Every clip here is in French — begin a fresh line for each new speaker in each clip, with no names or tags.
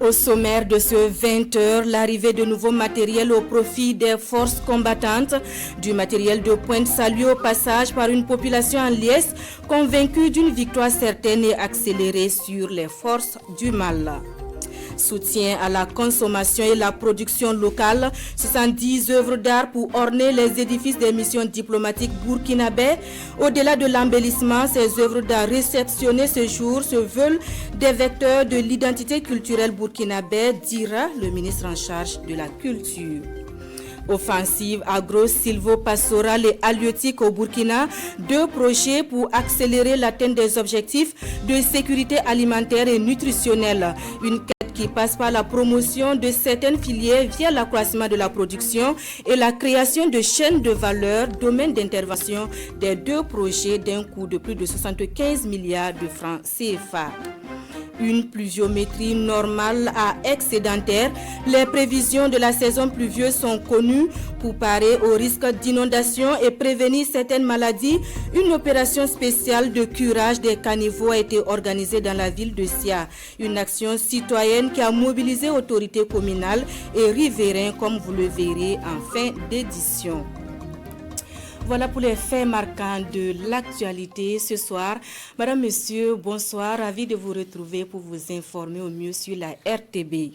Au sommaire de ce 20h, l'arrivée de nouveaux matériels au profit des forces combattantes, du matériel de pointe salué au passage par une population en liesse convaincue d'une victoire certaine et accélérée sur les forces du mal. Soutien à la consommation et la production locale, 70 œuvres d'art pour orner les édifices des missions diplomatiques burkinabais. Au-delà de l'embellissement, ces œuvres d'art réceptionnées ce jour se veulent des vecteurs de l'identité culturelle burkinabé, dira le ministre en charge de la culture. Offensive agro-silvo-pastorale et halieutique au Burkina, 2 projets pour accélérer l'atteinte des objectifs de sécurité alimentaire et nutritionnelle. Une quête qui passe par la promotion de certaines filières via l'accroissement de la production et la création de chaînes de valeur, domaine d'intervention des 2 projets d'un coût de plus de 75 milliards de francs CFA. Une pluviométrie normale à excédentaire. Les prévisions de la saison pluvieuse sont connues pour parer au risque d'inondation et prévenir certaines maladies. Une opération spéciale de curage des caniveaux a été organisée dans la ville de Sia. Une action citoyenne qui a mobilisé autorités communales et riverains, comme vous le verrez en fin d'édition. Voilà pour les faits marquants de l'actualité ce soir. Madame, Monsieur, bonsoir. Ravi de vous retrouver pour vous informer au mieux sur la RTB.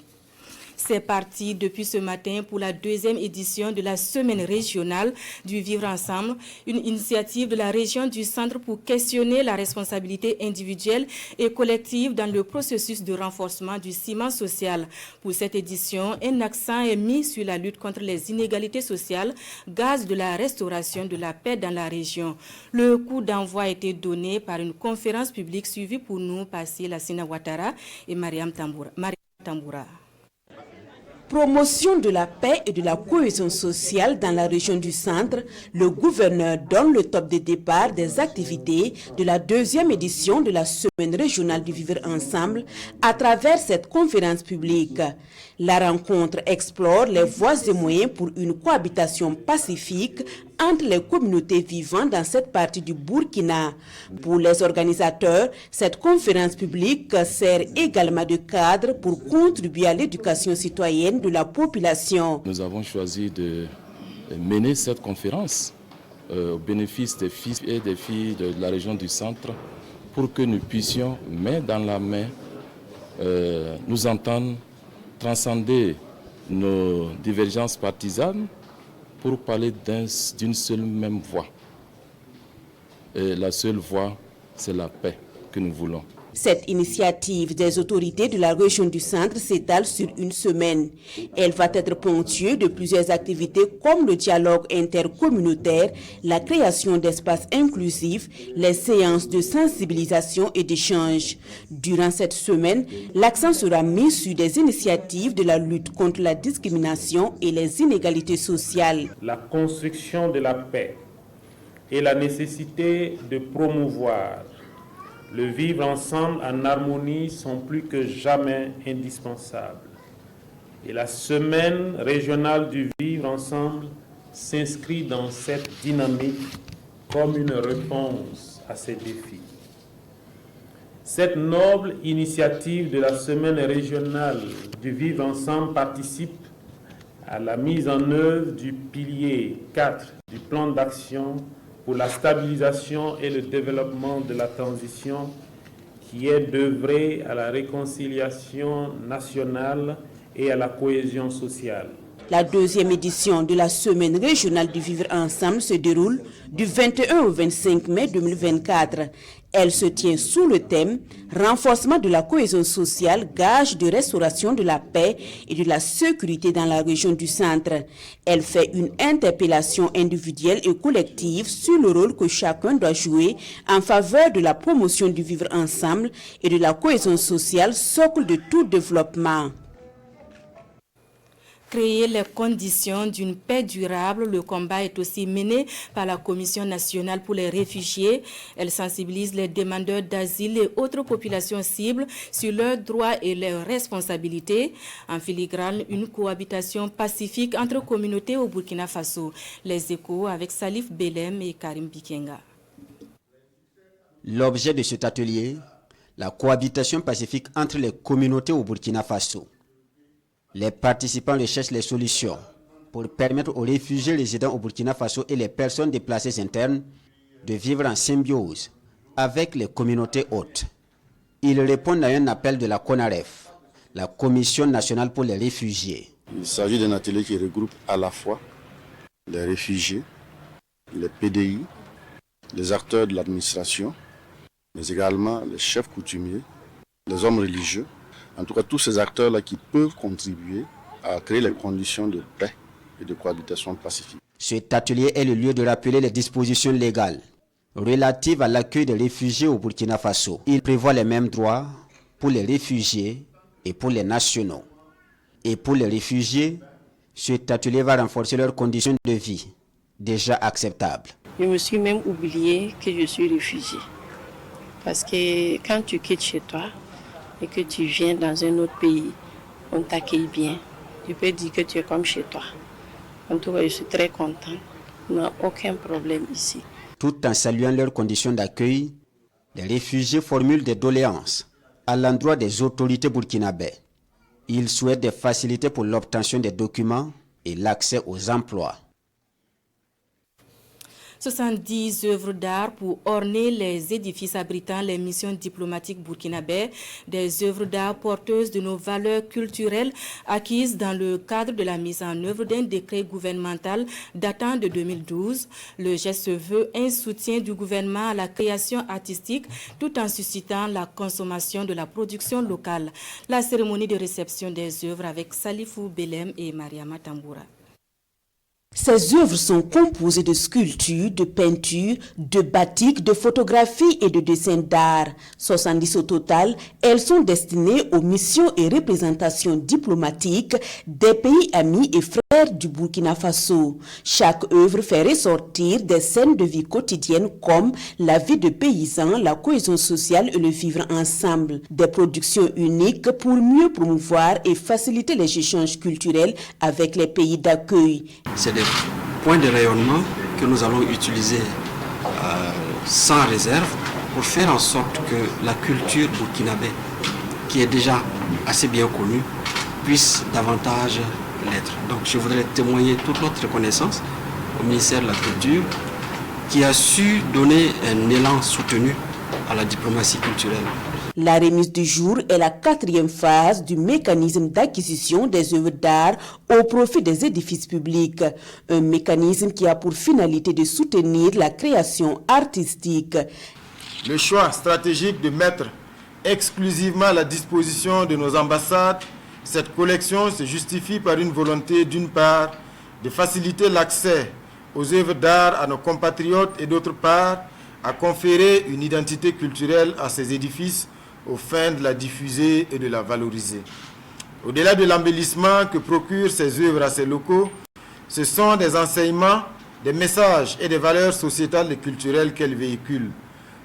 C'est parti depuis ce matin pour la 2e édition de la semaine régionale du Vivre Ensemble, une initiative de la région du Centre pour questionner la responsabilité individuelle et collective dans le processus de renforcement du ciment social. Pour cette édition, un accent est mis sur la lutte contre les inégalités sociales, gage de la restauration de la paix dans la région. Le coup d'envoi a été donné par une conférence publique suivie pour nous par Lassina Ouattara et Mariam Tamboura.
Promotion de la paix et de la cohésion sociale dans la région du Centre, le gouverneur donne le top de départ des activités de la 2e édition de la semaine régionale du Vivre Ensemble à travers cette conférence publique. La rencontre explore les voies et moyens pour une cohabitation pacifique entre les communautés vivant dans cette partie du Burkina. Pour les organisateurs, cette conférence publique sert également de cadre pour contribuer à l'éducation citoyenne de la population.
Nous avons choisi de mener cette conférence au bénéfice des fils et des filles de la région du Centre pour que nous puissions, main dans la main, nous entendre transcender nos divergences partisanes pour parler d'une seule même voix. Et la seule voix, c'est la paix que nous voulons.
Cette initiative des autorités de la région du Centre s'étale sur une semaine. Elle va être ponctuée de plusieurs activités comme le dialogue intercommunautaire, la création d'espaces inclusifs, les séances de sensibilisation et d'échange. Durant cette semaine, l'accent sera mis sur des initiatives de la lutte contre la discrimination et les inégalités sociales.
La construction de la paix et la nécessité de promouvoir le vivre ensemble en harmonie sont plus que jamais indispensables. Et la semaine régionale du vivre ensemble s'inscrit dans cette dynamique comme une réponse à ces défis. Cette noble initiative de la semaine régionale du vivre ensemble participe à la mise en œuvre du pilier 4 du plan d'action pour la stabilisation et le développement de la transition, qui est d'œuvrer à la réconciliation nationale et à la cohésion sociale.
La 2e édition de la semaine régionale du Vivre Ensemble se déroule du 21 au 25 mai 2024. Elle se tient sous le thème « Renforcement de la cohésion sociale, gage de restauration de la paix et de la sécurité dans la région du Centre ». Elle fait une interpellation individuelle et collective sur le rôle que chacun doit jouer en faveur de la promotion du vivre ensemble et de la cohésion sociale, socle de tout développement.
Créer les conditions d'une paix durable, le combat est aussi mené par la Commission nationale pour les réfugiés. Elle sensibilise les demandeurs d'asile et autres populations cibles sur leurs droits et leurs responsabilités. En filigrane, une cohabitation pacifique entre communautés au Burkina Faso. Les échos avec Salif Belem et Karim Bikenga.
L'objet de cet atelier, la cohabitation pacifique entre les communautés au Burkina Faso. Les participants recherchent les solutions pour permettre aux réfugiés résidant au Burkina Faso et les personnes déplacées internes de vivre en symbiose avec les communautés hôtes. Ils répondent à un appel de la CONAREF, la Commission nationale pour les réfugiés.
Il s'agit d'un atelier qui regroupe à la fois les réfugiés, les PDI, les acteurs de l'administration, mais également les chefs coutumiers, les hommes religieux, en tout cas tous ces acteurs-là qui peuvent contribuer à créer les conditions de paix et de cohabitation pacifique.
Cet atelier est le lieu de rappeler les dispositions légales relatives à l'accueil des réfugiés au Burkina Faso. Il prévoit les mêmes droits pour les réfugiés et pour les nationaux. Et pour les réfugiés, cet atelier va renforcer leurs conditions de vie, déjà acceptables.
Je me suis même oublié que je suis réfugiée. Parce que quand tu quittes chez toi et que tu viens dans un autre pays, on t'accueille bien. Tu peux dire que tu es comme chez toi. En tout cas, je suis très contente. On n'a aucun problème ici.
Tout en saluant leurs conditions d'accueil, les réfugiés formulent des doléances à l'endroit des autorités burkinabées. Ils souhaitent des facilités pour l'obtention des documents et l'accès aux emplois.
70 œuvres d'art pour orner les édifices abritant les missions diplomatiques burkinabais, des œuvres d'art porteuses de nos valeurs culturelles acquises dans le cadre de la mise en œuvre d'un décret gouvernemental datant de 2012. Le geste se veut un soutien du gouvernement à la création artistique tout en suscitant la consommation de la production locale. La cérémonie de réception des œuvres avec Salifou Belem et Mariama Tamboura.
Ces œuvres sont composées de sculptures, de peintures, de batiks, de photographies et de dessins d'art. 70 au total, elles sont destinées aux missions et représentations diplomatiques des pays amis et frères du Burkina Faso. Chaque œuvre fait ressortir des scènes de vie quotidienne comme la vie de paysans, la cohésion sociale et le vivre ensemble. Des productions uniques pour mieux promouvoir et faciliter les échanges culturels avec les pays d'accueil.
C'est des points de rayonnement que nous allons utiliser sans réserve pour faire en sorte que la culture burkinabé, qui est déjà assez bien connue, puisse davantage l'être. Donc je voudrais témoigner toute notre reconnaissance au ministère de la Culture qui a su donner un élan soutenu à la diplomatie culturelle.
La remise du jour est la 4e phase du mécanisme d'acquisition des œuvres d'art au profit des édifices publics. Un mécanisme qui a pour finalité de soutenir la création artistique.
Le choix stratégique de mettre exclusivement à la disposition de nos ambassades cette collection se justifie par une volonté, d'une part, de faciliter l'accès aux œuvres d'art à nos compatriotes et d'autre part, à conférer une identité culturelle à ces édifices aux fins de la diffuser et de la valoriser. Au-delà de l'embellissement que procurent ces œuvres à ces locaux, ce sont des enseignements, des messages et des valeurs sociétales et culturelles qu'elles véhiculent.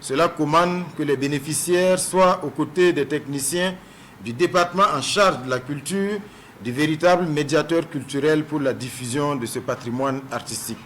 Cela commande que les bénéficiaires soient aux côtés des techniciens du département en charge de la culture, des véritables médiateurs culturels pour la diffusion de ce patrimoine artistique.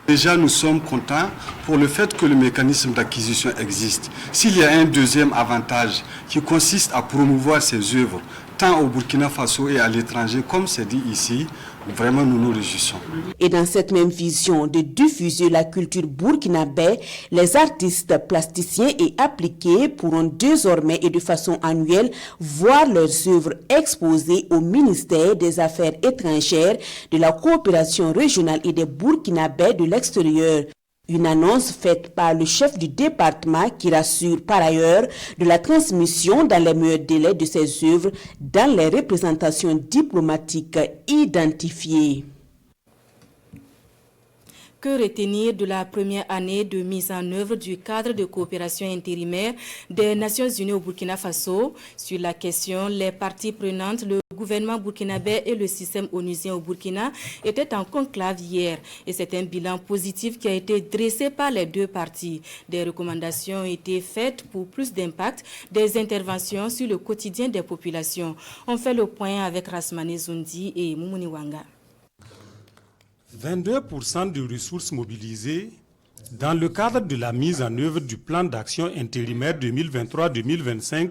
Déjà, nous sommes contents pour le fait que le mécanisme d'acquisition existe. S'il y a un deuxième avantage qui consiste à promouvoir ces œuvres, tant au Burkina Faso et à l'étranger, comme c'est dit ici, vraiment nous nous réjouissons.
Et dans cette même vision de diffuser la culture burkinabé, les artistes plasticiens et appliqués pourront désormais et de façon annuelle voir leurs œuvres exposées au ministère des Affaires étrangères, de la coopération régionale et des Burkinabés de l'extérieur. Une annonce faite par le chef du département qui rassure par ailleurs de la transmission dans les meilleurs délais de ces œuvres dans les représentations diplomatiques identifiées.
Que retenir de la première année de mise en œuvre du cadre de coopération intérimaire des Nations Unies au Burkina Faso? Sur la question, les parties prenantes, le gouvernement burkinabé et le système onusien au Burkina étaient en conclave hier. Et c'est un bilan positif qui a été dressé par les deux parties. Des recommandations ont été faites pour plus d'impact des interventions sur le quotidien des populations. On fait le point avec Rasmane Zoundi et Moumouni Wanga.
22% de ressources mobilisées dans le cadre de la mise en œuvre du plan d'action intérimaire 2023-2025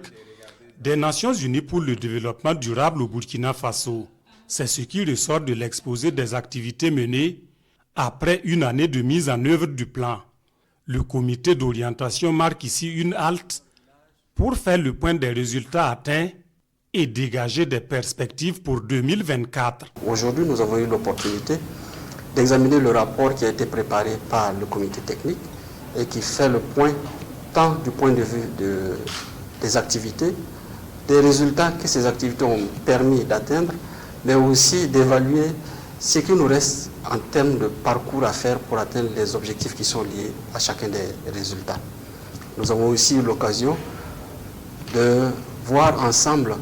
des Nations Unies pour le développement durable au Burkina Faso. C'est ce qui ressort de l'exposé des activités menées après une année de mise en œuvre du plan. Le comité d'orientation marque ici une halte pour faire le point des résultats atteints et dégager des perspectives pour 2024.
Aujourd'hui, nous avons eu l'opportunité d'examiner le rapport qui a été préparé par le comité technique et qui fait le point tant du point de vue des activités, des résultats que ces activités ont permis d'atteindre, mais aussi d'évaluer ce qui nous reste en termes de parcours à faire pour atteindre les objectifs qui sont liés à chacun des résultats. Nous avons aussi eu l'occasion de voir ensemble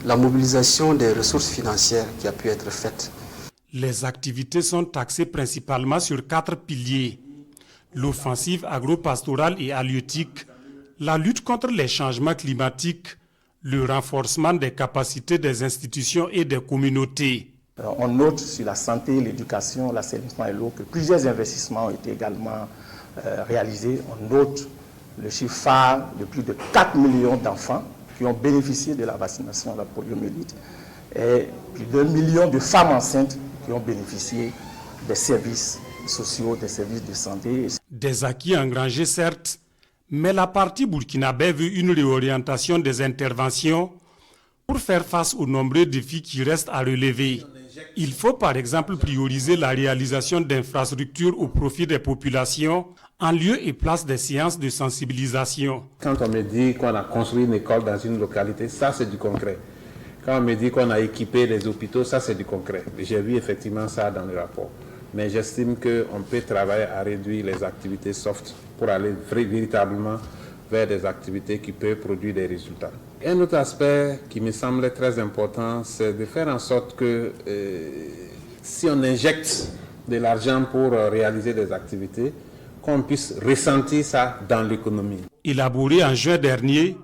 la mobilisation des ressources financières qui a pu être faite.
Les activités sont axées principalement sur 4 piliers. L'offensive agro-pastorale et halieutique, la lutte contre les changements climatiques, le renforcement des capacités des institutions et des communautés.
On note sur la santé, l'éducation, l'assainissement et l'eau que plusieurs investissements ont été également réalisés. On note le chiffre phare de plus de 4 millions d'enfants qui ont bénéficié de la vaccination à la poliomyélite et plus d'1 million de femmes enceintes qui ont bénéficié des services sociaux, des services de santé.
Des acquis engrangés certes, mais la partie burkinabé veut une réorientation des interventions pour faire face aux nombreux défis qui restent à relever. Il faut par exemple prioriser la réalisation d'infrastructures au profit des populations en lieu et place des séances de sensibilisation.
Quand on me dit qu'on a construit une école dans une localité, ça c'est du concret. Quand on me dit qu'on a équipé les hôpitaux, ça c'est du concret. J'ai vu effectivement ça dans le rapport. Mais j'estime qu'on peut travailler à réduire les activités soft pour aller véritablement vers des activités qui peuvent produire des résultats. Un autre aspect qui me semble très important, c'est de faire en sorte que si on injecte de l'argent pour réaliser des activités, qu'on puisse ressentir ça dans l'économie.
Élaboré en juin dernier,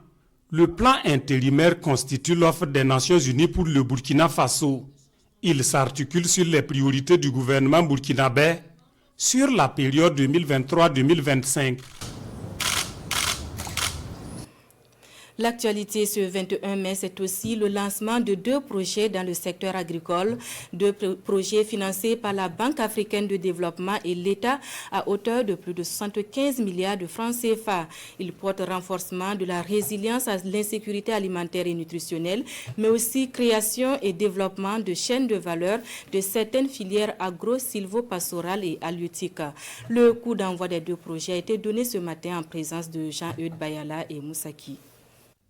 le plan intérimaire constitue l'offre des Nations Unies pour le Burkina Faso. Il s'articule sur les priorités du gouvernement burkinabé sur la période 2023-2025.
L'actualité ce 21 mai, c'est aussi le lancement de 2 projets dans le secteur agricole, 2 projets financés par la Banque africaine de développement et l'État à hauteur de plus de 75 milliards de francs CFA. Ils portent renforcement de la résilience à l'insécurité alimentaire et nutritionnelle, mais aussi création et développement de chaînes de valeur de certaines filières agro-silvopastorales et halieutiques. Le coup d'envoi des 2 projets a été donné ce matin en présence de Jean-Eudes Bayala et Moussaki.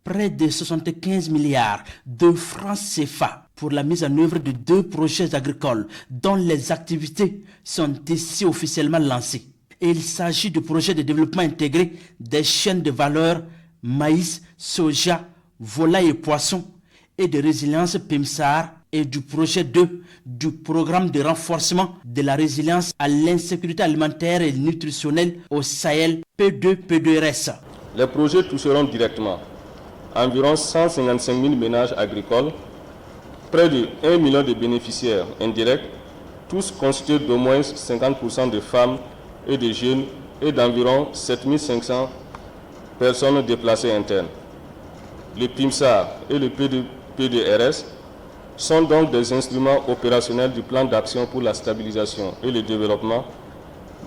Près de 75 milliards de francs CFA pour la mise en œuvre de 2 projets agricoles dont les activités sont ici officiellement lancées. Et il s'agit de projets de développement intégré des chaînes de valeur maïs, soja, volaille et poissons et de résilience PIMSAR et du projet 2 du programme de renforcement de la résilience à l'insécurité alimentaire et nutritionnelle au Sahel P2-P2RS.
Les projets toucheront directement environ 155 000 ménages agricoles, près de 1 million de bénéficiaires indirects, tous constitués d'au moins 50% de femmes et de jeunes et d'environ 7 500 personnes déplacées internes. Le PIMSAR et le P2-P2RS sont donc des instruments opérationnels du plan d'action pour la stabilisation et le développement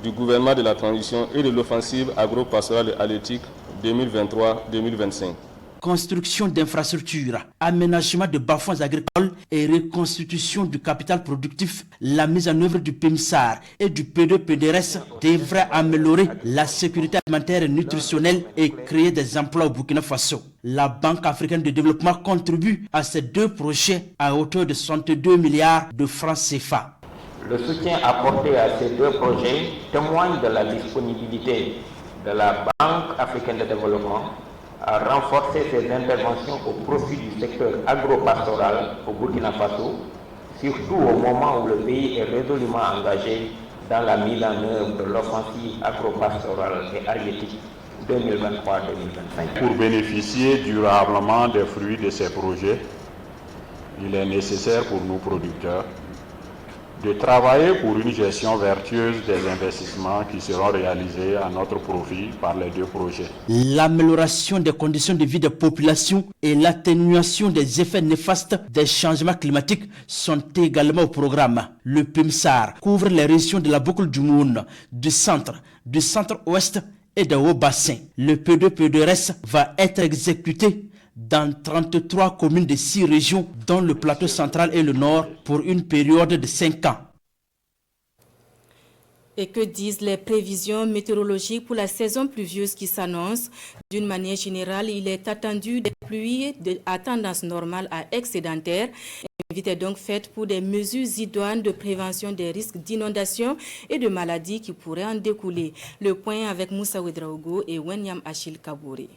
du gouvernement de la transition et de l'offensive agro-pastorale et halieutique 2023-2025.
Construction d'infrastructures, aménagement de bas-fonds agricoles et reconstitution du capital productif, la mise en œuvre du PIMSAR et du P2-P2RS devrait améliorer la sécurité alimentaire et nutritionnelle et créer des emplois au Burkina Faso. La Banque africaine de développement contribue à ces 2 projets à hauteur de 62 milliards de francs CFA.
Le soutien apporté à ces 2 projets témoigne de la disponibilité de la Banque africaine de développement à renforcer ses interventions au profit du secteur agro-pastoral au Burkina Faso, surtout au moment où le pays est résolument engagé dans la mise en œuvre de l'offensive agro-pastorale et halieutique 2023-2025.
Pour bénéficier durablement des fruits de ces projets, il est nécessaire pour nous producteurs de travailler pour une gestion vertueuse des investissements qui seront réalisés à notre profit par les deux projets.
L'amélioration des conditions de vie des populations et l'atténuation des effets néfastes des changements climatiques sont également au programme. Le PIMSAR couvre les régions de la boucle du Moun, du centre-ouest et des hauts bassins. Le P2-P2RS va être exécuté dans 33 communes de 6 régions, dont le plateau central et le nord, pour une période de 5 ans.
Et que disent les prévisions météorologiques pour la saison pluvieuse qui s'annonce? D'une manière générale, il est attendu des pluies à tendance normale à excédentaire. L'invite est donc faite pour des mesures idoines de prévention des risques d'inondation et de maladies qui pourraient en découler. Le point avec Moussa Ouedraogo et Wenyam Achille Kabouri.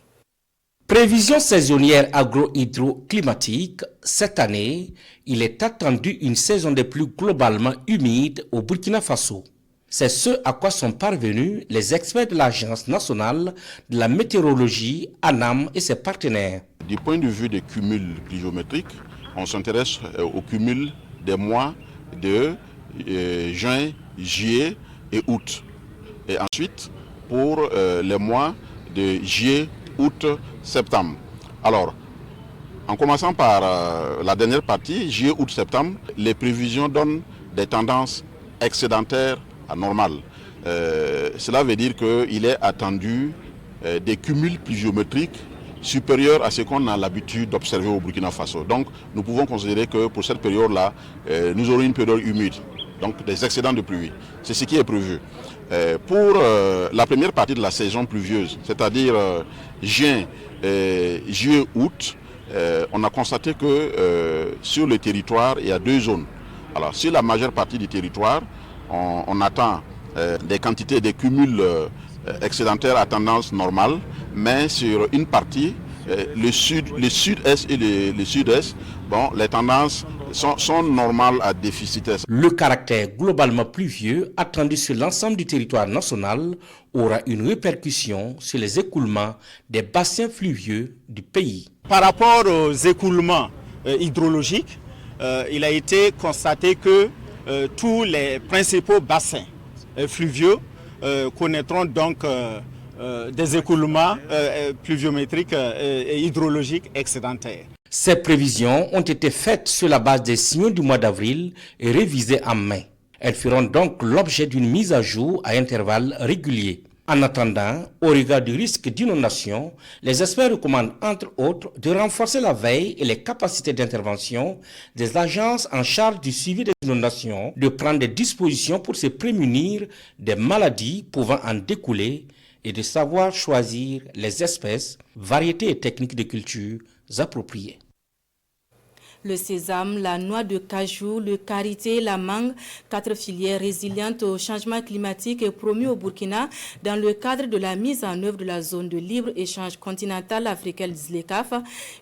Prévision saisonnière agro-hydroclimatique, cette année, il est attendu une saison des pluies globalement humide au Burkina Faso. C'est ce à quoi sont parvenus les experts de l'Agence nationale de la météorologie, ANAM et ses partenaires.
Du point de vue des cumuls pluviométriques, on s'intéresse au cumul des mois de juin, juillet et août. Et ensuite, pour les mois de juillet, août, septembre. Alors, en commençant par la dernière partie, juillet, août, septembre, les prévisions donnent des tendances excédentaires à normales. Cela veut dire qu'il est attendu des cumuls pluviométriques supérieurs à ce qu'on a l'habitude d'observer au Burkina Faso. Donc, nous pouvons considérer que pour cette période-là, nous aurons une période humide, donc des excédents de pluie. C'est ce qui est prévu. Pour la première partie de la saison pluvieuse, c'est-à-dire juin, juillet, août, on a constaté que sur le territoire, il y a deux zones. Alors, sur la majeure partie du territoire, on attend des quantités, des cumuls excédentaires à tendance normale, mais sur une partie, le sud-est et le sud-est, bon, les tendances sont normales à déficitaires.
Le caractère globalement pluvieux attendu sur l'ensemble du territoire national aura une répercussion sur les écoulements des bassins fluvieux du pays.
Par rapport aux écoulements hydrologiques, il a été constaté que tous les principaux bassins fluvieux connaîtront donc des écoulements pluviométriques et hydrologiques excédentaires.
Ces prévisions ont été faites sur la base des signaux du mois d'avril et révisées en mai. Elles feront donc l'objet d'une mise à jour à intervalles réguliers. En attendant, au regard du risque d'inondation, les experts recommandent entre autres de renforcer la veille et les capacités d'intervention des agences en charge du suivi des inondations, de prendre des dispositions pour se prémunir des maladies pouvant en découler et de savoir choisir les espèces, variétés et techniques de culture appropriées.
Le sésame, la noix de cajou, le karité, la mangue, 4 filières résilientes au changement climatique et promues au Burkina dans le cadre de la mise en œuvre de la zone de libre-échange continentale africaine ZLECAf.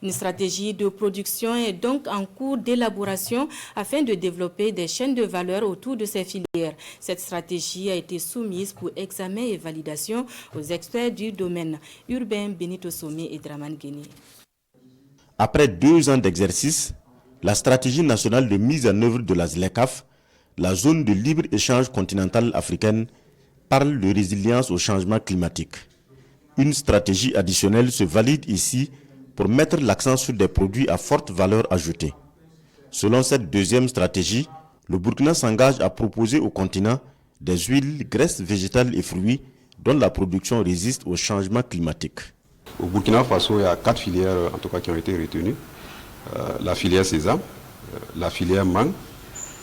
Une stratégie de production est donc en cours d'élaboration afin de développer des chaînes de valeur autour de ces filières. Cette stratégie a été soumise pour examen et validation aux experts du domaine. Urbain Benito Somé et Draman Guéné.
Après 2 ans d'exercice, la stratégie nationale de mise en œuvre de la ZLECAf, la zone de libre-échange continentale africaine, parle de résilience au changement climatique. Une stratégie additionnelle se valide ici pour mettre l'accent sur des produits à forte valeur ajoutée. Selon cette deuxième stratégie, le Burkina s'engage à proposer au continent des huiles, graisses végétales et fruits dont la production résiste au changement climatique.
Au Burkina Faso, il y a 4 filières en tout cas qui ont été retenues. La filière sésame, la filière mangue,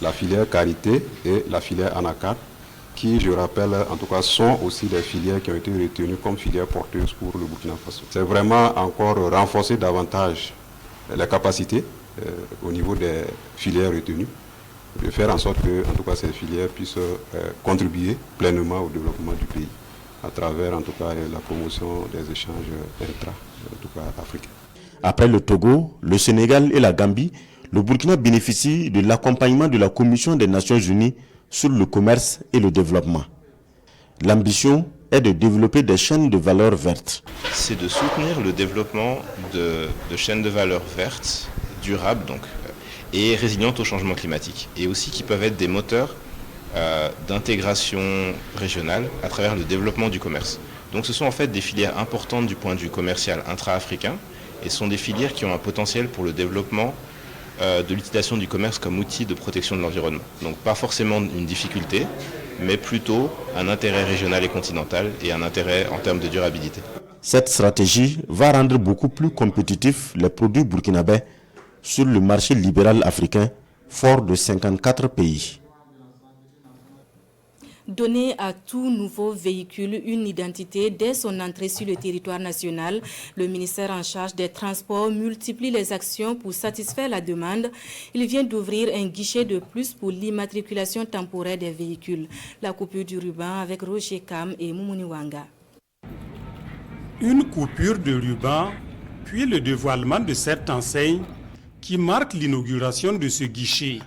la filière karité et la filière anacarde, qui, je rappelle, en tout cas, sont aussi des filières qui ont été retenues comme filières porteuses pour le Burkina Faso. C'est vraiment encore renforcer davantage les capacités au niveau des filières retenues, de faire en sorte que, en tout cas, ces filières puissent contribuer pleinement au développement du pays, à travers, en tout cas, la promotion des échanges africains.
Après le Togo, le Sénégal et la Gambie, le Burkina bénéficie de l'accompagnement de la Commission des Nations Unies sur le commerce et le développement. L'ambition est de développer des chaînes de valeur vertes.
C'est de soutenir le développement de chaînes de valeur vertes, durables donc, et résilientes au changement climatique, et aussi qui peuvent être des moteurs d'intégration régionale à travers le développement du commerce. Donc ce sont en fait des filières importantes du point de vue commercial intra-africain, et ce sont des filières qui ont un potentiel pour le développement de l'utilisation du commerce comme outil de protection de l'environnement. Donc pas forcément une difficulté, mais plutôt un intérêt régional et continental et un intérêt en termes de durabilité.
Cette stratégie va rendre beaucoup plus compétitifs les produits burkinabés sur le marché libéral africain, fort de 54 pays.
Donner à tout nouveau véhicule une identité dès son entrée sur le territoire national, le ministère en charge des Transports multiplie les actions pour satisfaire la demande. Il vient d'ouvrir un guichet de plus pour l'immatriculation temporaire des véhicules. La coupure du ruban avec Roger Kam et Moumouni Wanga.
Une coupure de ruban, puis le dévoilement de cette enseigne qui marque l'inauguration de ce guichet.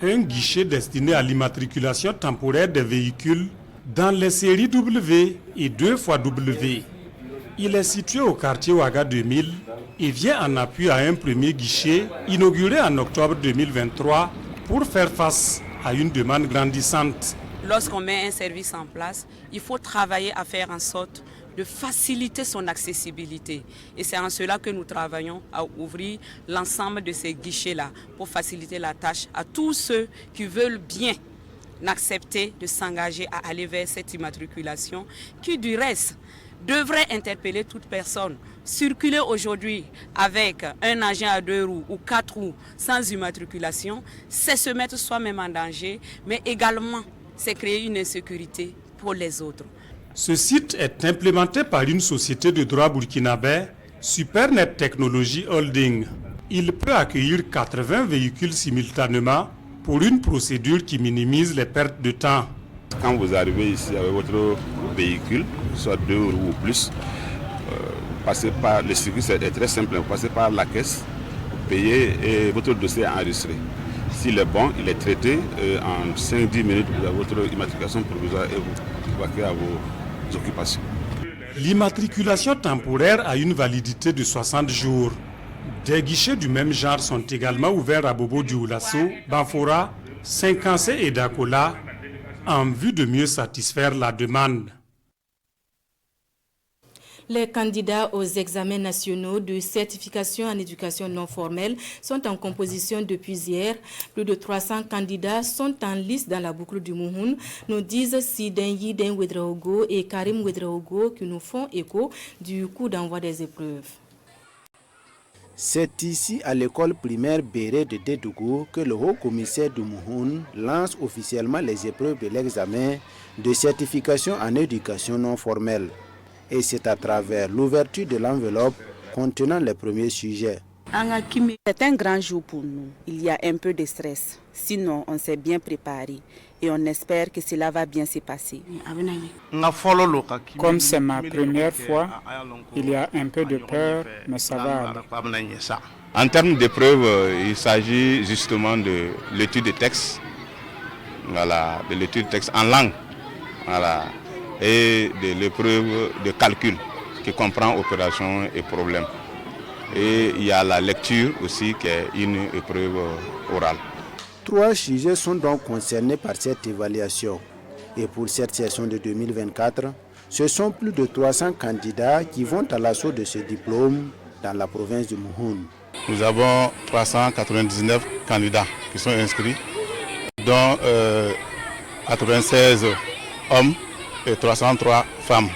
Un guichet destiné à l'immatriculation temporaire des véhicules dans les séries W et 2xW. Il est situé au quartier Ouaga 2000 et vient en appui à un premier guichet inauguré en octobre 2023 pour faire face à une demande grandissante.
Lorsqu'on met un service en place, il faut travailler à faire en sorte de faciliter son accessibilité. Et c'est en cela que nous travaillons à ouvrir l'ensemble de ces guichets-là pour faciliter la tâche à tous ceux qui veulent bien accepter de s'engager à aller vers cette immatriculation qui, du reste, devrait interpeller toute personne. Circuler aujourd'hui avec un engin à 2 roues ou 4 roues sans immatriculation, c'est se mettre soi-même en danger, mais également c'est créer une insécurité pour les autres.
Ce site est implémenté par une société de droit burkinabé, Supernet Technology Holding. Il peut accueillir 80 véhicules simultanément pour une procédure qui minimise les pertes de temps.
Quand vous arrivez ici avec votre véhicule, soit 2 roues ou plus, vous passez par le circuit, est très simple. Vous passez par la caisse, vous payez et votre dossier est enregistré. S'il est bon, il est traité. En 5-10 minutes, vous avez votre immatriculation provisoire et vous vaquez à vos occupations.
L'immatriculation temporaire a une validité de 60 jours. Des guichets du même genre sont également ouverts à Bobo-Dioulasso, Banfora, Saint-Cancé et Dakola en vue de mieux satisfaire la demande.
Les candidats aux examens nationaux de certification en éducation non formelle sont en composition depuis hier. Plus de 300 candidats sont en liste dans la boucle du Mouhoun, nous disent Siden Yiden Ouedraogo et Karim Ouedraogo qui nous font écho du coup d'envoi des épreuves.
C'est ici à l'école primaire Béré de Dédougou que le haut-commissaire du Mouhoun lance officiellement les épreuves de l'examen de certification en éducation non formelle. Et c'est à travers l'ouverture de l'enveloppe contenant les premiers sujets.
C'est un grand jour pour nous. Il y a un peu de stress. Sinon, on s'est bien préparé et on espère que cela va bien se passer.
Comme c'est ma première fois, il y a un peu de peur, mais ça va aller.
En termes d'épreuves, il s'agit justement de l'étude de texte, voilà, de l'étude de texte en langue, voilà, et de l'épreuve de calcul qui comprend opération et problème. Et il y a la lecture aussi qui est une épreuve orale.
3 sujets sont donc concernés par cette évaluation. Et pour cette session de 2024, ce sont plus de 300 candidats qui vont à l'assaut de ce diplôme dans la province du Mouhoun.
Nous avons 399 candidats qui sont inscrits, dont 96 hommes et 303 femmes.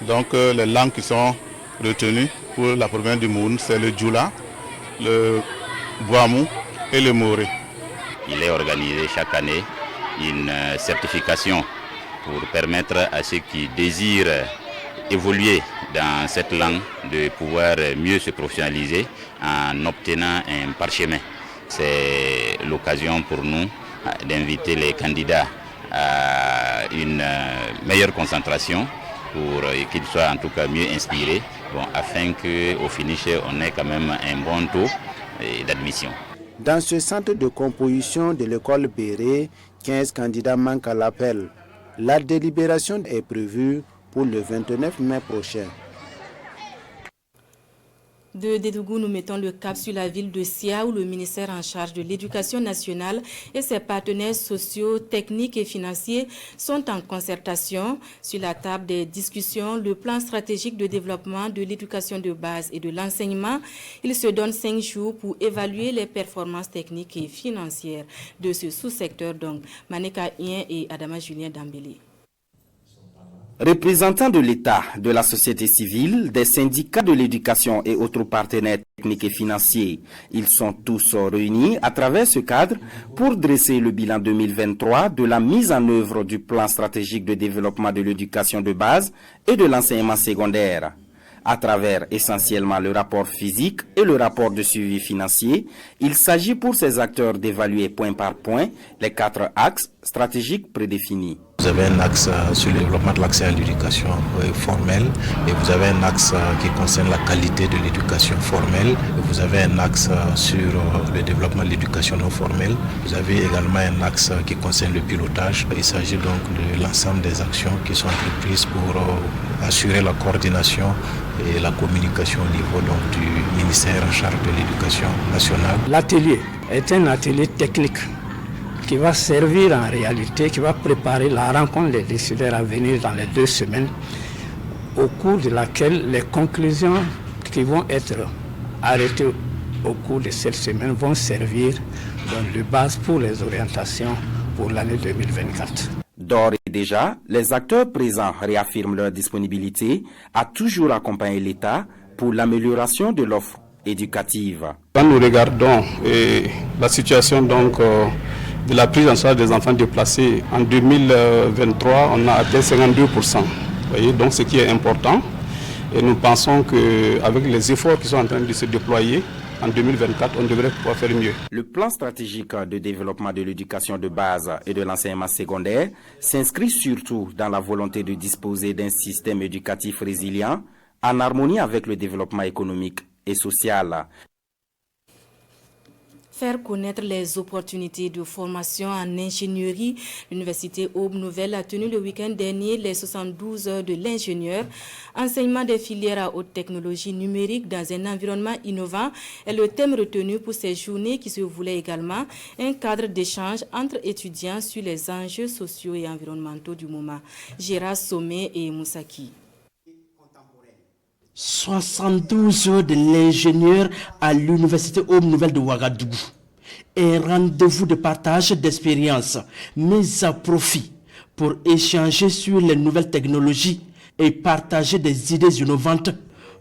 Donc les langues qui sont retenues pour la province du Mouhoun, c'est le Djoula, le Bouamou et le Moré.
Il est organisé chaque année une certification pour permettre à ceux qui désirent évoluer dans cette langue de pouvoir mieux se professionnaliser en obtenant un parchemin. C'est l'occasion pour nous d'inviter les candidats à une meilleure concentration pour qu'ils soient en tout cas mieux inspirés, afin qu'au finish on ait quand même un bon taux d'admission.
Dans ce centre de composition de l'école Béré, 15 candidats manquent à l'appel. La délibération est prévue pour le 29 mai prochain.
De Dédougou, nous mettons le cap sur la ville de Sia où le ministère en charge de l'éducation nationale et ses partenaires sociaux, techniques et financiers sont en concertation. Sur la table des discussions, le plan stratégique de développement de l'éducation de base et de l'enseignement. Il se donne 5 jours pour évaluer les performances techniques et financières de ce sous-secteur. Donc, Maneka Ien et Adama Julien Dambélé.
Représentants de l'État, de la société civile, des syndicats de l'éducation et autres partenaires techniques et financiers, ils sont tous réunis à travers ce cadre pour dresser le bilan 2023 de la mise en œuvre du plan stratégique de développement de l'éducation de base et de l'enseignement secondaire. À travers essentiellement le rapport physique et le rapport de suivi financier, il s'agit pour ces acteurs d'évaluer point par point les 4 axes stratégiques prédéfinis.
Vous avez un axe sur le développement de l'accès à l'éducation formelle et vous avez un axe qui concerne la qualité de l'éducation formelle. Vous avez un axe sur le développement de l'éducation non formelle. Vous avez également un axe qui concerne le pilotage. Il s'agit donc de l'ensemble des actions qui sont entreprises pour assurer la coordination et la communication au niveau donc, du ministère en charge de l'éducation nationale.
L'atelier est un atelier technique qui va servir en réalité, qui va préparer la rencontre des décideurs à venir dans les 2 semaines, au cours de laquelle les conclusions qui vont être arrêtées au cours de cette semaine vont servir de base pour les orientations pour l'année 2024.
D'ores et déjà, les acteurs présents réaffirment leur disponibilité à toujours accompagner l'État pour l'amélioration de l'offre éducative.
Quand nous regardons la situation donc de la prise en charge des enfants déplacés, en 2023, on a atteint 52%. Vous voyez, donc ce qui est important. Et nous pensons qu'avec les efforts qui sont en train de se déployer, en 2024, on devrait pouvoir faire mieux.
Le plan stratégique de développement de l'éducation de base et de l'enseignement secondaire s'inscrit surtout dans la volonté de disposer d'un système éducatif résilient en harmonie avec le développement économique et social.
Faire connaître les opportunités de formation en ingénierie. L'Université Aube Nouvelle a tenu le week-end dernier les 72 heures de l'ingénieur. Enseignement des filières à haute technologie numérique dans un environnement innovant est le thème retenu pour ces journées qui se voulaient également un cadre d'échange entre étudiants sur les enjeux sociaux et environnementaux du moment. Gérard Sommet et Moussaki.
72 heures de l'ingénieur à l'Université Aube Nouvelle de Ouagadougou. Un rendez-vous de partage d'expériences mis à profit pour échanger sur les nouvelles technologies et partager des idées innovantes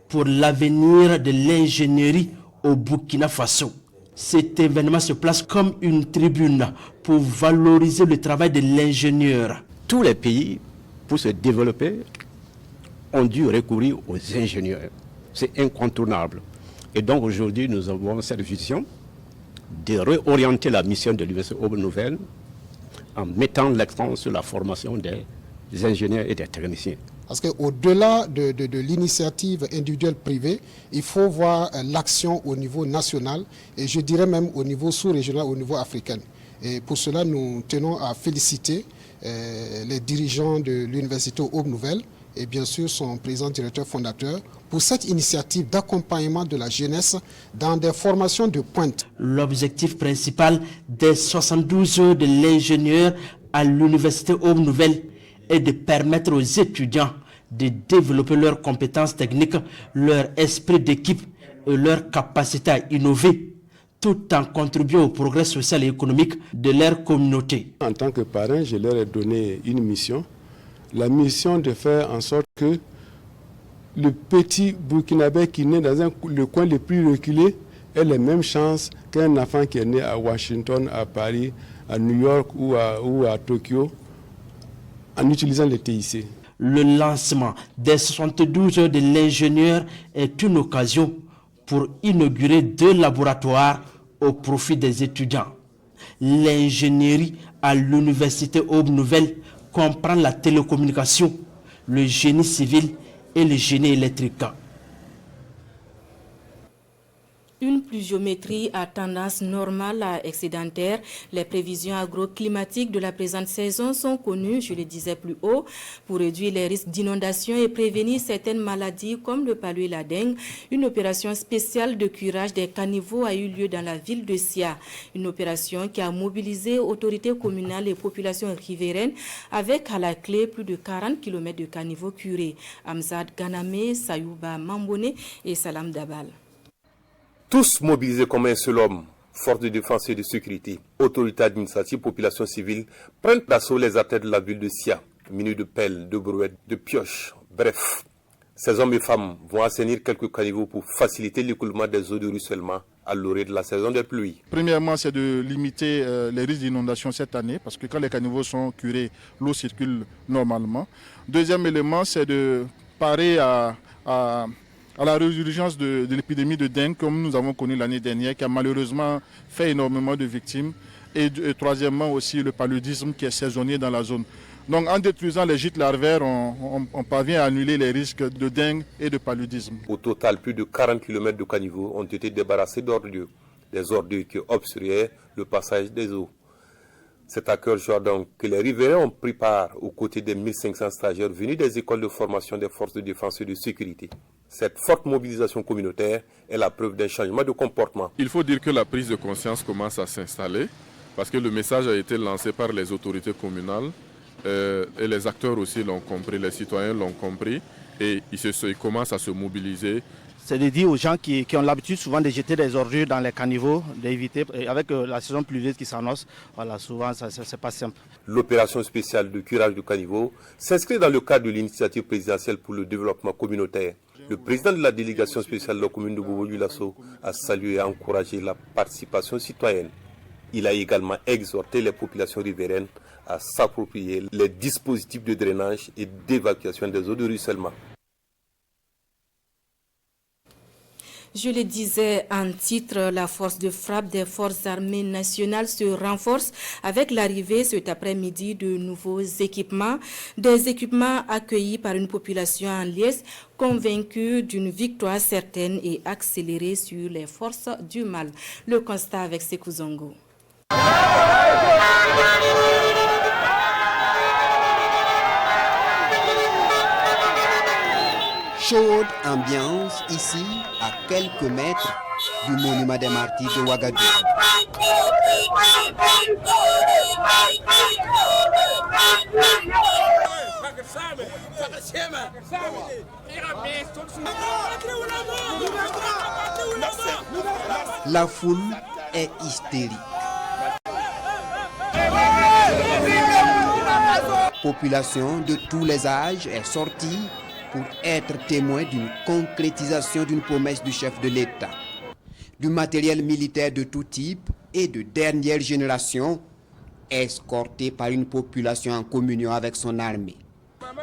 pour l'avenir de l'ingénierie au Burkina Faso. Cet événement se place comme une tribune pour valoriser le travail de l'ingénieur.
Tous les pays, pour se développer, ont dû recourir aux ingénieurs. C'est incontournable. Et donc aujourd'hui, nous avons cette vision de réorienter la mission de l'Université Aube Nouvelle en mettant l'accent sur la formation des ingénieurs et des techniciens.
Parce qu'au-delà de l'initiative individuelle privée, il faut voir l'action au niveau national et je dirais même au niveau sous-régional, au niveau africain. Et pour cela, nous tenons à féliciter les dirigeants de l'Université Aube Nouvelle et bien sûr son président directeur fondateur pour cette initiative d'accompagnement de la jeunesse dans des formations de pointe.
L'objectif principal des 72 heures de l'ingénieur à l'Université Aube Nouvelle est de permettre aux étudiants de développer leurs compétences techniques, leur esprit d'équipe et leur capacité à innover, tout en contribuant au progrès social et économique de leur communauté.
En tant que parrain, je leur ai donné une mission. La mission de faire en sorte que le petit Burkinabé qui naît dans le coin le plus reculé ait les mêmes chances qu'un enfant qui est né à Washington, à Paris, à New York ou à Tokyo, en utilisant les TIC.
Le lancement des 72 heures de l'ingénieur est une occasion pour inaugurer 2 laboratoires au profit des étudiants. L'ingénierie à l'Université Aube Nouvelle comprend la télécommunication, le génie civil et le génie électrique.
une pluviométrie à tendance normale à excédentaire. Les prévisions agroclimatiques de la présente saison sont connues, je le disais plus haut, pour réduire les risques d'inondation et prévenir certaines maladies comme le palu et la dengue. Une opération spéciale de curage des caniveaux a eu lieu dans la ville de Sia. Une opération qui a mobilisé autorités communales et populations riveraines avec à la clé plus de 40 km de caniveaux curés. Amzad Ganame, Sayouba Mambone et Salam Dabal.
Tous mobilisés comme un seul homme, forces de défense et de sécurité, autorités administratives, population civile, prennent d'assaut les artères de la ville de Sia, munis de pelles, de brouettes, de pioches, bref. Ces hommes et femmes vont assainir quelques caniveaux pour faciliter l'écoulement des eaux de ruissellement à l'orée de la saison des pluies.
Premièrement, c'est de limiter les risques d'inondation cette année, parce que quand les caniveaux sont curés, l'eau circule normalement. Deuxième élément, c'est de parer à la résurgence de l'épidémie de dengue, comme nous avons connu l'année dernière, qui a malheureusement fait énormément de victimes. Et troisièmement aussi le paludisme qui est saisonnier dans la zone. Donc en détruisant les gîtes larvaires, on parvient à annuler les risques de dengue et de paludisme.
Au total, plus de 40 km de caniveaux ont été débarrassés d'ordures, des ordures qui obstruaient le passage des eaux. C'est à cœur joie donc que les riverains ont pris part aux côtés des 1500 stagiaires venus des écoles de formation des forces de défense et de sécurité. Cette forte mobilisation communautaire est la preuve d'un changement de comportement.
Il faut dire que la prise de conscience commence à s'installer parce que le message a été lancé par les autorités communales et les acteurs aussi l'ont compris, les citoyens l'ont compris et ils commencent à se mobiliser.
C'est de dire aux gens qui ont l'habitude souvent de jeter des ordures dans les caniveaux, d'éviter, avec la saison pluvieuse qui s'annonce, voilà, souvent c'est pas simple.
L'opération spéciale de curage de caniveaux s'inscrit dans le cadre de l'initiative présidentielle pour le développement communautaire. Le président de la délégation spéciale de la commune de Bobo-Dioulasso a salué et encouragé la participation citoyenne. Il a également exhorté les populations riveraines à s'approprier les dispositifs de drainage et d'évacuation des eaux de ruissellement.
Je le disais en titre, la force de frappe des forces armées nationales se renforce avec l'arrivée cet après-midi de nouveaux équipements, des équipements accueillis par une population en liesse convaincue d'une victoire certaine et accélérée sur les forces du mal. Le constat avec Sekou Zongo.
Chaude ambiance ici, à quelques mètres du monument des martyrs de Ouagadougou. La foule est hystérique. Population de tous les âges est sortie pour être témoin d'une concrétisation d'une promesse du chef de l'État. Du matériel militaire de tout type et de dernière génération, escorté par une population en communion avec son armée.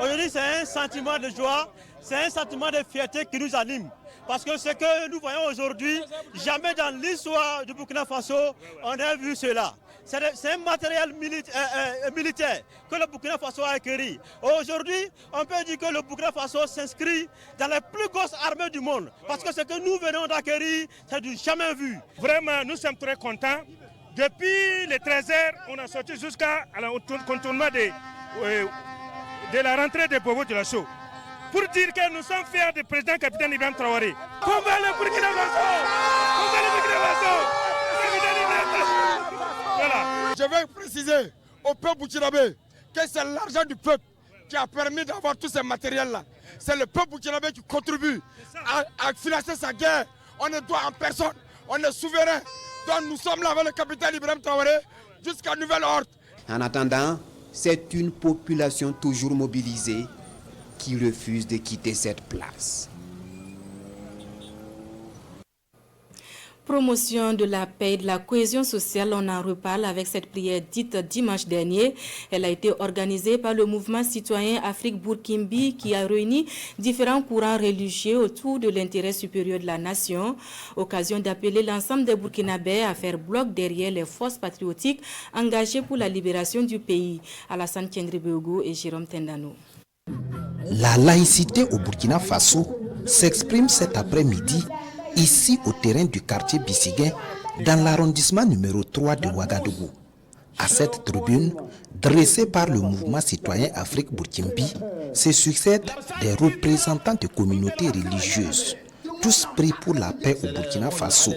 Aujourd'hui, c'est un sentiment de joie, c'est un sentiment de fierté qui nous anime. Parce que ce que nous voyons aujourd'hui, jamais dans l'histoire du Burkina Faso, on a vu cela. C'est un matériel militaire que le Burkina Faso a acquis. Aujourd'hui, on peut dire que le Burkina Faso s'inscrit dans les plus grosses armées du monde. Parce que ce que nous venons d'acquérir, c'est du jamais vu.
Vraiment, nous sommes très contents. Depuis les 13h, on a sorti jusqu'à le contournement de la rentrée de Bobo-Dioulasso. Pour dire que nous sommes fiers du président capitaine Ibrahim Traoré. Combat le Burkina Faso! Combat le Burkina Faso! Voilà.
Je vais préciser au peuple burkinabé que c'est l'argent du peuple qui a permis d'avoir tous ces matériels-là. C'est le peuple burkinabé qui contribue à financer sa guerre. On ne doit en personne, on est souverain. Donc nous sommes là avec le capitaine Ibrahim Traoré jusqu'à nouvel ordre.
En attendant, c'est une population toujours mobilisée qui refuse de quitter cette place.
Promotion de la paix et de la cohésion sociale, on en reparle avec cette prière dite dimanche dernier. Elle a été organisée par le mouvement citoyen Afrique Burkimbi qui a réuni différents courants religieux autour de l'intérêt supérieur de la nation. Occasion d'appeler l'ensemble des Burkinabés à faire bloc derrière les forces patriotiques engagées pour la libération du pays. Alassane Kendribego et Jérôme Tendano.
La laïcité au Burkina Faso s'exprime cet après-midi
ici au terrain du quartier Bissiguin, dans l'arrondissement numéro 3 de Ouagadougou. À cette tribune, dressée par le mouvement citoyen Afrique Burkimbi, se succèdent des représentants de communautés religieuses, tous pris pour la paix au Burkina Faso.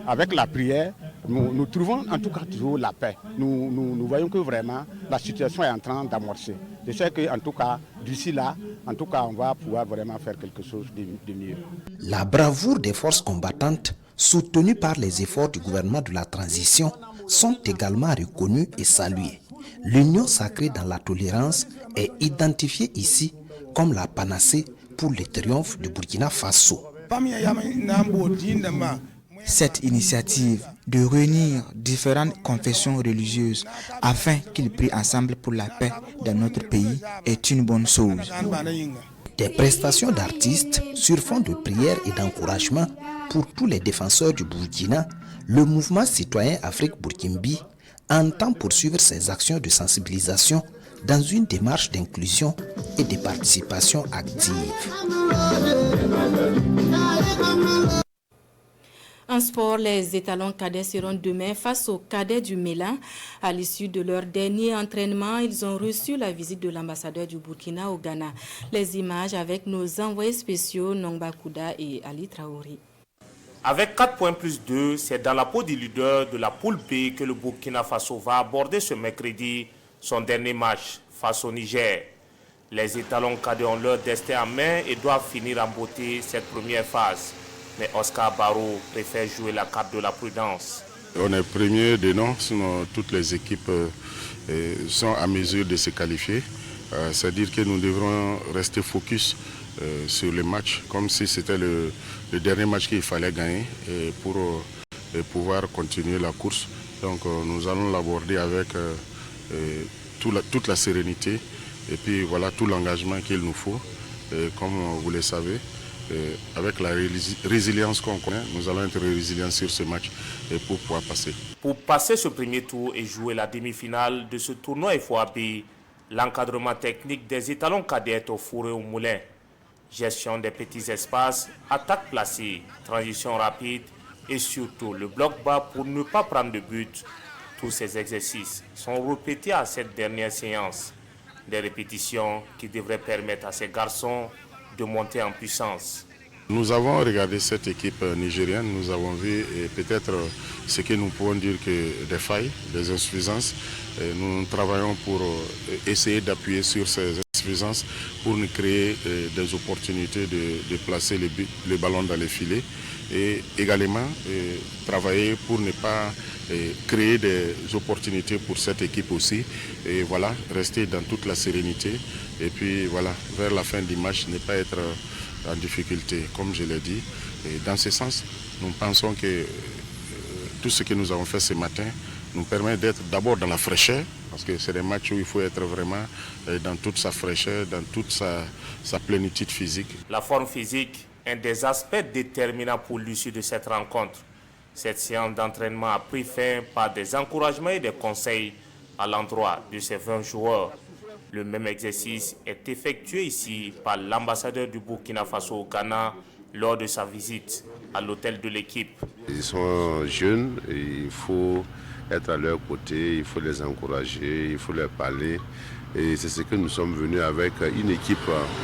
Avec la prière, nous trouvons en tout cas toujours la paix. Nous voyons que vraiment la situation est en train d'amorcer. Je sais qu'en tout cas, d'ici là, en tout cas, on va pouvoir vraiment faire quelque chose de mieux.
La bravoure des forces combattantes, soutenues par les efforts du gouvernement de la transition, sont également reconnus et salués. L'union sacrée dans la tolérance est identifiée ici comme la panacée pour le triomphe du Burkina Faso.
Cette initiative de réunir différentes confessions religieuses afin qu'ils prient ensemble pour la paix dans notre pays est une bonne chose.
Des prestations d'artistes sur fond de prière et d'encouragement pour tous les défenseurs du Burkina, le mouvement citoyen Afrique Burkimbi entend poursuivre ses actions de sensibilisation dans une démarche d'inclusion et de participation active.
En sport, les étalons cadets seront demain face aux cadets du Mélan. À l'issue de leur dernier entraînement, ils ont reçu la visite de l'ambassadeur du Burkina au Ghana. Les images avec nos envoyés spéciaux Nongba Kouda et Ali Traoré.
Avec 4 points plus 2, c'est dans la peau du leader de la poule B que le Burkina Faso va aborder ce mercredi son dernier match face au Niger. Les étalons cadets ont leur destin en main et doivent finir en beauté cette première phase. Mais Oscar Barrow préfère jouer la carte de la prudence.
On est premier de nom, sinon toutes les équipes sont à mesure de se qualifier. C'est-à-dire que nous devrons rester focus sur le match, comme si c'était le dernier match qu'il fallait gagner pour pouvoir continuer la course. Donc nous allons l'aborder avec toute la sérénité et puis voilà tout l'engagement qu'il nous faut. Comme vous le savez, avec la résilience qu'on connaît, nous allons être résilients sur ce match pour pouvoir passer.
Pour passer ce premier tour et jouer la demi-finale de ce tournoi FOAB, l'encadrement technique des étalons cadets est au four et au moulin. Gestion des petits espaces, attaque placée, transition rapide et surtout le bloc bas pour ne pas prendre de but. Tous ces exercices sont répétés à cette dernière séance. Des répétitions qui devraient permettre à ces garçons de monter en puissance.
Nous avons regardé cette équipe nigérienne, nous avons vu peut-être ce que nous pouvons dire que des failles, des insuffisances. Nous travaillons pour essayer d'appuyer sur ces insuffisances pour nous créer des opportunités de placer le ballon dans les filets et également travailler pour ne pas créer des opportunités pour cette équipe aussi et voilà, rester dans toute la sérénité et puis voilà, vers la fin du match, ne pas être en difficulté, comme je l'ai dit. Et dans ce sens, nous pensons que tout ce que nous avons fait ce matin nous permet d'être d'abord dans la fraîcheur, parce que c'est des matchs où il faut être vraiment dans toute sa fraîcheur, dans toute sa plénitude physique.
La forme physique est un des aspects déterminants pour l'issue de cette rencontre. Cette séance d'entraînement a pris fin par des encouragements et des conseils à l'endroit de ces 20 joueurs. Le même exercice est effectué ici par l'ambassadeur du Burkina Faso au Ghana lors de sa visite à l'hôtel de l'équipe.
Ils sont jeunes, et il faut être à leur côté, il faut les encourager, il faut leur parler. Et c'est ce que nous sommes venus avec une équipe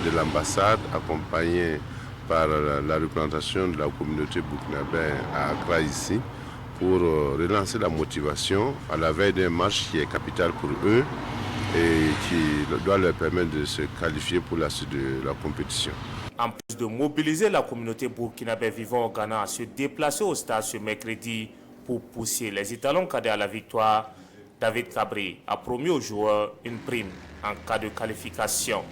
de l'ambassade accompagnée par la représentation de la communauté burkinabé à Accra ici pour relancer la motivation à la veille d'un match qui est capital pour eux et qui doit leur permettre de se qualifier pour la suite de la compétition.
En plus de mobiliser la communauté burkinabé vivant au Ghana à se déplacer au stade ce mercredi pour pousser les étalons cadets à la victoire, David Cabri a promis aux joueurs une prime en cas de qualification.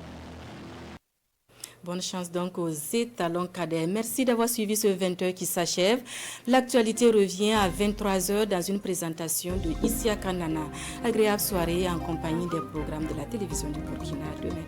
Bonne chance donc aux étalons cadets. Merci d'avoir suivi ce 20h qui s'achève. L'actualité revient à 23h dans une présentation de Isia Kanana. Agréable soirée en compagnie des programmes de la télévision du Burkina. Demain.